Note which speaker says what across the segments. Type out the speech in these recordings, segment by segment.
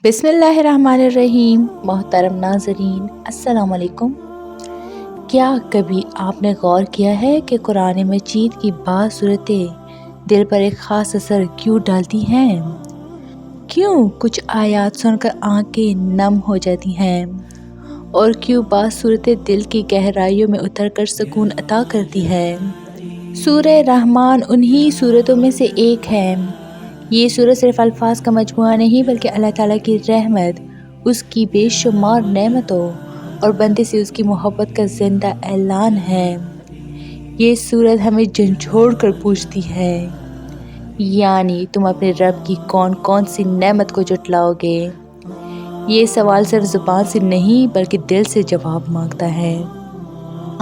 Speaker 1: बिस्मिल्लाहिर्रहमानिर्रहीम। मोहतरम नाज़रीन, अस्सलाम वालेकुम। क्या कभी आपने गौर किया है कि कुरान मजीद की बाज़ सूरतें दिल पर एक ख़ास असर क्यों डालती हैं? क्यों कुछ आयत सुनकर आंखें नम हो जाती हैं और क्यों बाज़ सूरतें दिल की गहराइयों में उतर कर सुकून अता करती हैं? सूरह रहमान उन्हीं सूरतों में से एक है। ये सूरत सिर्फ अल्फाज का मजमुआ नहीं बल्कि अल्लाह ताला की रहमत, उसकी बेशुमार नेमतों और बंदे से उसकी मोहब्बत का जिंदा ऐलान है। ये सूरत हमें झंझोड़ कर पूछती है, यानी तुम अपने रब की कौन कौन सी नेमत को जुटलाओगे? ये सवाल सिर्फ ज़ुबान से नहीं बल्कि दिल से जवाब मांगता है।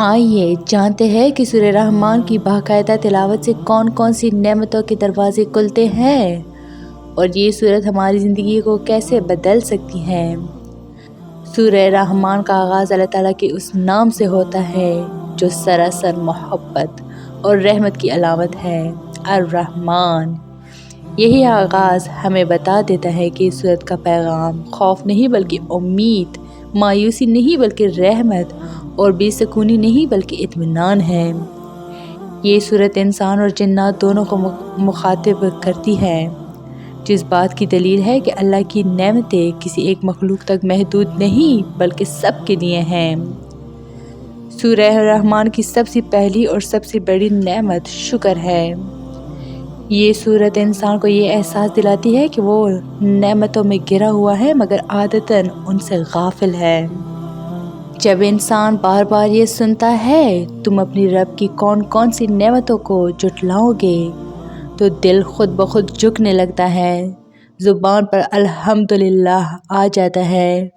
Speaker 1: आइए जानते हैं कि सूरह रहमान की बाकायदा तिलावत से कौन कौन सी नेमतों के दरवाजे खुलते हैं और ये सूरत हमारी ज़िंदगी को कैसे बदल सकती है। सूरह रहमान का आगाज़ अल्लाह ताला के उस नाम से होता है जो सरासर मोहब्बत और रहमत की अलामत है, अर्रहमान। यही आगाज़ हमें बता देता है कि इस सूरत का पैगाम खौफ नहीं बल्कि उम्मीद, मायूसी नहीं बल्कि रहमत और बेसुकूनी नहीं बल्कि इत्मीनान है। ये सूरत इंसान और जिन्नात दोनों को मुखातिब करती है, जिस बात की दलील है कि अल्लाह की नेमतें किसी एक मखलूक तक महदूद नहीं बल्कि सब के लिए हैं। सूरह रहमान की सबसे पहली और सबसे बड़ी नेमत शुक्र है। ये सूरत इंसान को ये एहसास दिलाती है कि वो नेमतों में गिरा हुआ है मगर आदतन उनसे गाफिल है। जब इंसान बार बार ये सुनता है तुम अपनी रब की कौन कौन सी नेमतों को जुटलाओगे, तो दिल खुद ब खुद झुकने लगता है, ज़ुबान पर अल्हम्दुलिल्लाह आ जाता है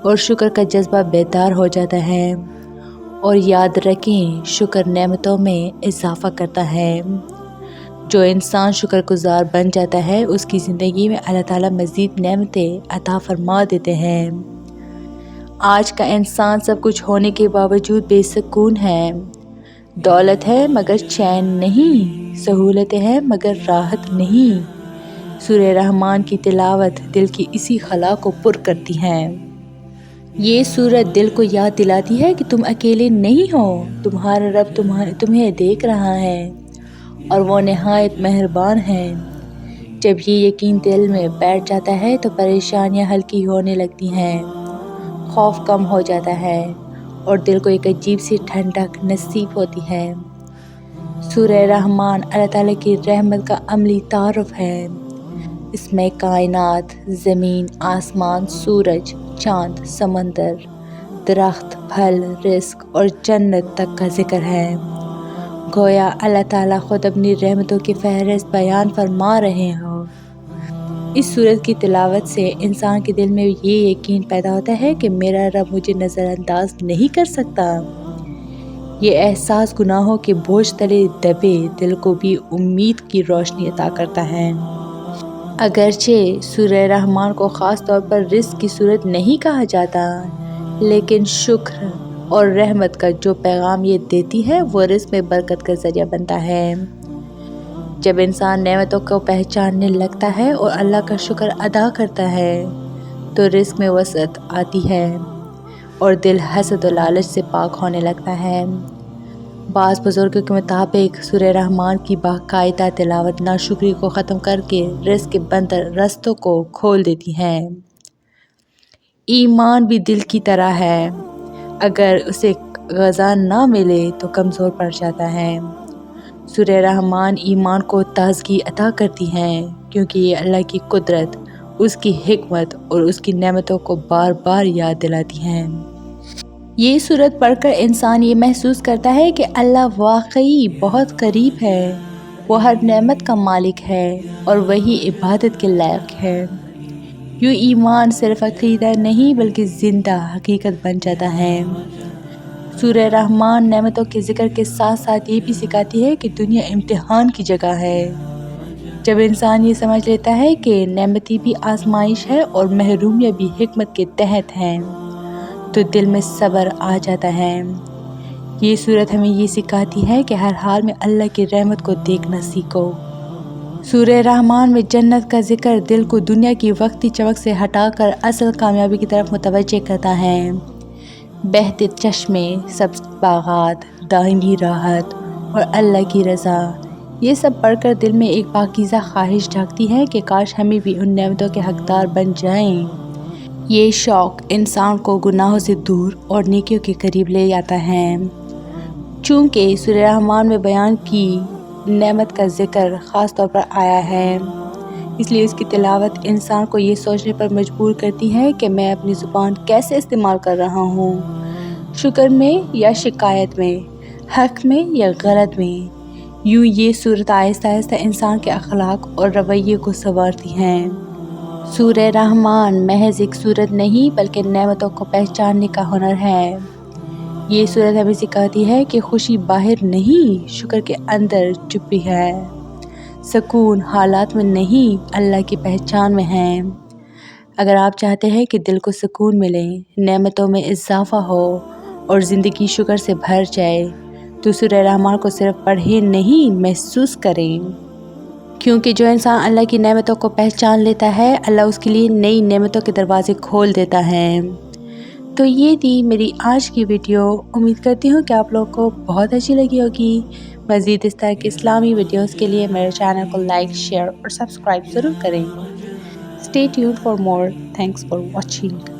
Speaker 1: और शुक्र का जज्बा बेदार हो जाता है। और याद रखें, शुक्र नेमतों में इजाफ़ा करता है। जो इंसान शुक्रगुज़ार बन जाता है उसकी ज़िंदगी में अल्लाह ताला मज़ीद नेमतें अता फरमा देते हैं। आज का इंसान सब कुछ होने के बावजूद बेसुकून है। दौलत है मगर चैन नहीं, सहूलतें हैं मगर राहत नहीं। सूरह रहमान की तिलावत दिल की इसी खला को पुर करती है। ये सूरत दिल को याद दिलाती है कि तुम अकेले नहीं हो, तुम्हारा रब तुम्हें देख रहा है और वो निहायत मेहरबान है। जब ये यकीन दिल में बैठ जाता है तो परेशानियां हल्की होने लगती हैं, खौफ कम हो जाता है और दिल को एक अजीब सी ठंडक नसीब होती है। सूरह रहमान अल्लाह ताला की रहमत का अमली तारुफ है। इसमें कायनात, ज़मीन, आसमान, सूरज, चाँद, समंदर, दरख्त, फल, रिस्क और जन्नत तक का जिक्र है। गोया अल्लाह ताला खुद अपनी रहमतों की फहरिस्त बयान फरमा रहे हो। इस सूरत की तिलावत से इंसान के दिल में ये यकीन पैदा होता है कि मेरा रब मुझे नज़रअंदाज नहीं कर सकता। ये एहसास गुनाहों के बोझ तले दबे दिल को भी उम्मीद की रोशनी अता करता है। अगरचे सूरह रहमान को ख़ास तौर पर रिज़्क़ की सूरत नहीं कहा जाता, लेकिन शुक्र और रहमत का जो पैगाम ये देती है वो रिज़्क़ में बरकत का ज़रिया बनता है। जब इंसान नेमतों को पहचानने लगता है और अल्लाह का शुक्र अदा करता है तो रिज़्क़ में वसअत आती है और दिल हसद और लालच से पाक होने लगता है। बाज़ बुज़ुर्गों के मुताबिक सूरह रहमान की बाकायदा तिलावत नाशुक्री को ख़त्म करके रिज़्क़ के बंद रस्तों को खोल देती है। ईमान भी दिल की तरह है, अगर उसे ग़ज़ा ना मिले तो कमज़ोर पड़ जाता है। सूरह रहमान ईमान को ताज़गी अता करती हैं क्योंकि ये अल्लाह की कुदरत, उसकी हिकमत और उसकी नेमतों को बार बार याद दिलाती हैं। ये सूरत पढ़कर इंसान ये महसूस करता है कि अल्लाह वाकई बहुत करीब है, वो हर नेमत का मालिक है और वही इबादत के लायक है। यूँ ईमान सिर्फ़ अक़ीदा नहीं बल्कि ज़िंदा हकीकत बन जाता है। सूरह रहमान नेमतों के ज़िक्र के साथ साथ ये भी सिखाती है कि दुनिया इम्तिहान की जगह है। जब इंसान ये समझ लेता है कि नेमती भी आजमाइश है और महरूमियत भी हिकमत के तहत हैं, तो दिल में सब्र आ जाता है। ये सूरत हमें ये सिखाती है कि हर हाल में अल्लाह की रहमत को देखना सीखो। سورہ رحمان میں جنت کا ذکر دل کو دنیا کی وقتی چمک سے ہٹا کر اصل کامیابی کی طرف متوجہ کرتا ہے۔ بہتے چشمے، سبز باغات، دائمی راحت اور اللہ کی رضا، یہ سب پڑھ کر دل میں ایک پاکیزہ خواہش جاگتی ہے کہ کاش ہمیں بھی ان نعمتوں کے حقدار بن جائیں۔ یہ شوق انسان کو گناہوں سے دور اور نیکیوں کے قریب لے جاتا ہے۔ چونکہ سورہ رحمان میں بیان کی نعمت کا ذکر خاص طور پر آیا ہے، اس لیے اس کی تلاوت انسان کو یہ سوچنے پر مجبور کرتی ہے کہ میں اپنی زبان کیسے استعمال کر رہا ہوں، شکر میں یا شکایت میں، حق میں یا غلط میں۔ یوں یہ صورت آہستہ آہستہ انسان کے اخلاق اور رویے کو سنوارتی ہے۔ سورہ رحمان محض ایک سورت نہیں بلکہ نعمتوں کو پہچاننے کا ہنر ہے۔ یہ سورت ہمیں سکھاتی ہے کہ خوشی باہر نہیں، شکر کے اندر چھپی ہے۔ سکون حالات میں نہیں، اللہ کی پہچان میں ہے۔ اگر آپ چاہتے ہیں کہ دل کو سکون ملے، نعمتوں میں اضافہ ہو اور زندگی شکر سے بھر جائے، تو سورہ رحمان کو صرف پڑھیں نہیں، محسوس کریں۔ کیونکہ جو انسان اللہ کی نعمتوں کو پہچان لیتا ہے، اللہ اس کے لیے نئی نعمتوں کے دروازے کھول دیتا ہے۔ تو یہ تھی میری آج کی ویڈیو۔ امید کرتی ہوں کہ آپ لوگوں کو بہت اچھی لگی ہوگی۔ مزید اس طرح کے اسلامی ویڈیوز کے لیے میرے چینل کو لائک، شیئر اور سبسکرائب ضرور کریں۔ Stay tuned for more. Thanks for watching.